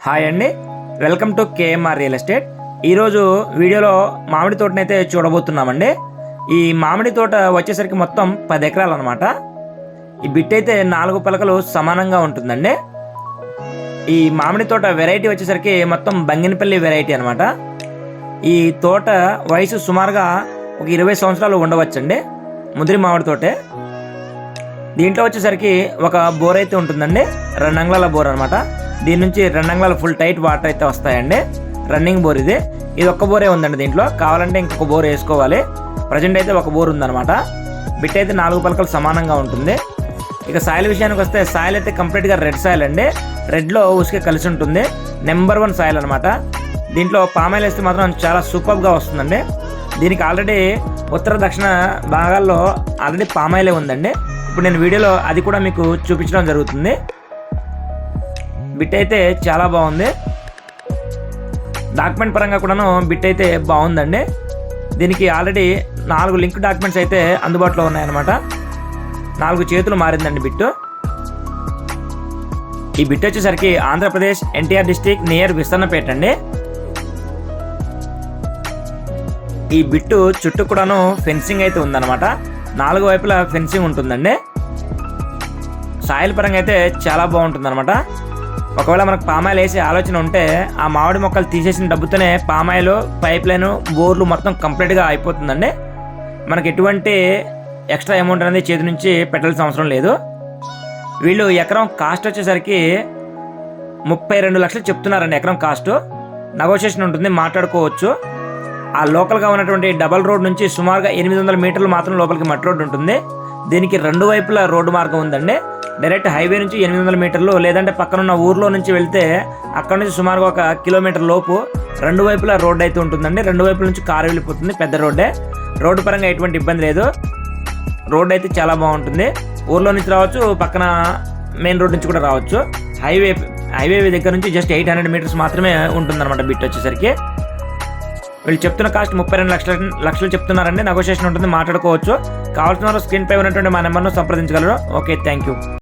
Hi అండి, welcome to KMR real estate. ఈరోజు వీడియోలో మామిడి తోటనైతే చూడబోతున్నామండి. ఈ మామిడి తోట వచ్చేసరికి మొత్తం 10 ఎకరాలు అనమాట. ఈ బిట్ అయితే 4 పలకలు సమానంగా ఉంటుందండి. ఈ మామిడి తోట వెరైటీ వచ్చేసరికి మొత్తం బంగినపల్లి వెరైటీ అనమాట. ఈ తోట వయసు సుమారుగా ఒక 20 సంవత్సరాలు ఉండవచ్చండి. ముదిరి మామిడి తోటే. దీంట్లో వచ్చేసరికి ఒక బోర్ అయితే ఉంటుందండి, 2 అంగుళాల బోర్ అనమాట. దీని నుంచి 2 అంగుళాల ఫుల్ టైట్ వాటర్ అయితే వస్తాయండి. రన్నింగ్ బోర్ ఇది ఒక్క బోరే ఉందండి. దీంట్లో కావాలంటే ఇంకొక బోర్ వేసుకోవాలి. ప్రజెంట్ అయితే ఒక బోర్ ఉందన్నమాట. బిట్ అయితే 4 పలకలు సమానంగా ఉంటుంది. ఇక సాయిల్ విషయానికి వస్తే సాయిల్ అయితే కంప్లీట్గా రెడ్ సాయిల్ అండి. రెడ్లో ఉసుక కలిసి ఉంటుంది. నెంబర్ 1 సాయిల్ అనమాట. దీంట్లో పామాయిల్ వేస్తే మాత్రం చాలా సూపర్గా వస్తుందండి. దీనికి ఆల్రెడీ ఉత్తర దక్షిణ భాగాల్లో ఆల్రెడీ పామాయిలే ఉందండి. ఇప్పుడు నేను వీడియోలో అది కూడా మీకు చూపించడం జరుగుతుంది. బిట్ అయితే చాలా బాగుంది. డాక్యుమెంట్ పరంగా కూడాను బిట్ అయితే బాగుందండి. దీనికి ఆల్రెడీ 4 లింక్ డాక్యుమెంట్స్ అయితే అందుబాటులో ఉన్నాయన్నమాట. 4 చేతులు మారిందండి బిట్టు. ఈ బిట్ వచ్చేసరికి ఆంధ్రప్రదేశ్ ఎన్టీఆర్ డిస్టిక్ నియర్ విస్తరణపేట అండి. ఈ బిట్టు చుట్టూ కూడాను ఫెన్సింగ్ అయితే ఉందన్నమాట. 4 వైపులా ఫెన్సింగ్ ఉంటుందండి. సాయిల్ పరంగా అయితే చాలా బాగుంటుంది అనమాట. ఒకవేళ మనకు పామాయిల్ వేసే ఆలోచన ఉంటే ఆ మామిడి మొక్కలు తీసేసిన డబ్బుతోనే పామాయిల్, పైప్ లైన్, బోర్లు మొత్తం కంప్లీట్గా అయిపోతుందండి. మనకు ఎటువంటి ఎక్స్ట్రా అమౌంట్ అనేది చేతి నుంచి పెట్టాల్సిన అవసరం లేదు. వీళ్ళు ఎకరం కాస్ట్ వచ్చేసరికి 32 లక్షలు చెప్తున్నారండి. ఎకరం కాస్ట్ నెగోషియేషన్ ఉంటుంది, మాట్లాడుకోవచ్చు. ఆ లోకల్గా ఉన్నటువంటి డబల్ రోడ్ నుంచి సుమారుగా 800 మీటర్లు మాత్రం లోపలికి మట్టి రోడ్డు ఉంటుంది. దీనికి 2 వైపులా రోడ్డు మార్గం ఉందండి. డైరెక్ట్ హైవే నుంచి 800 మీటర్లు, లేదంటే పక్కనున్న ఊర్లో నుంచి వెళ్తే అక్కడ నుంచి సుమారుగా 1 కిలోమీటర్ లోపు 2 వైపులా రోడ్డు అయితే ఉంటుందండి. 2 వైపుల నుంచి కారు వెళ్ళిపోతుంది. పెద్ద రోడ్డే. రోడ్డు పరంగా ఎటువంటి ఇబ్బంది లేదు. రోడ్డు అయితే చాలా బాగుంటుంది. ఊర్లో నుంచి రావచ్చు, పక్కన మెయిన్ రోడ్ నుంచి కూడా రావచ్చు. హైవే దగ్గర నుంచి జస్ట్ 800 మీటర్స్ మాత్రమే ఉంటుందన్నమాట బిట్ వచ్చేసరికి. వీళ్ళు చెప్తున్న కాస్ట్ 32 లక్షలు చెప్తున్నారండి. నెగోషియేషన్ ఉంటుంది, మాట్లాడుకోవచ్చు. కావాల్సిన వారు స్క్రీన్ పై ఉన్నటువంటి మా నెంబర్ను సంప్రదించగలరు. Okay, thank you.